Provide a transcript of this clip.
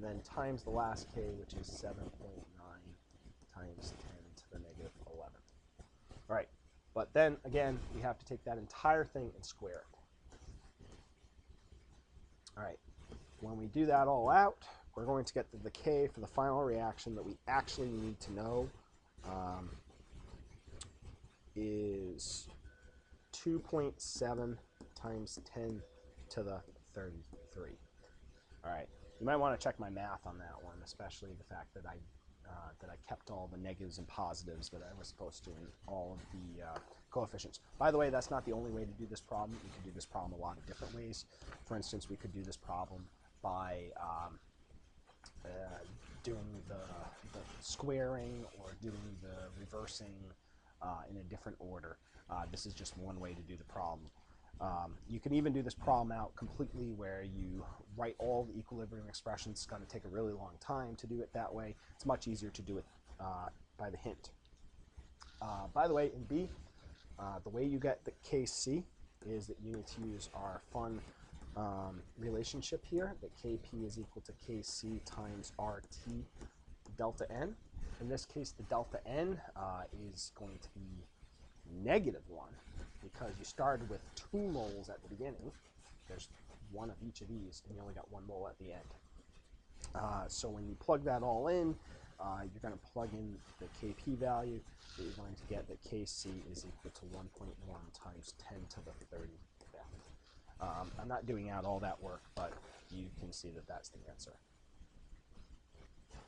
and then times the last k, which is 7.9 times 10 to the negative 11. All right, but then again, we have to take that entire thing and square it. All right, when we do that all out, we're going to get the k for the final reaction that we actually need to know is 2.7 times 10 to the 33. All right, you might want to check my math on that one, especially the fact that I kept all the negatives and positives that I was supposed to in all of the coefficients. By the way, that's not the only way to do this problem. We could do this problem a lot of different ways. For instance, we could do this problem by doing the squaring or doing the reversing in a different order. This is just one way to do the problem. You can even do this problem out completely where you write all the equilibrium expressions. It's going to take a really long time to do it that way. It's much easier to do it by the hint. By the way, in B, the way you get the Kc is that you need to use our fun relationship here, that Kp is equal to Kc times RT delta N. In this case, the delta N is going to be -1 because you started with 2 moles at the beginning. There's one of each of these, and you only got 1 mole at the end. So when you plug that all in, you're going to plug in the Kp value, that you're going to get that Kc is equal to 1.1 times 10 to the 35th. I'm not doing out all that work, but you can see that that's the answer.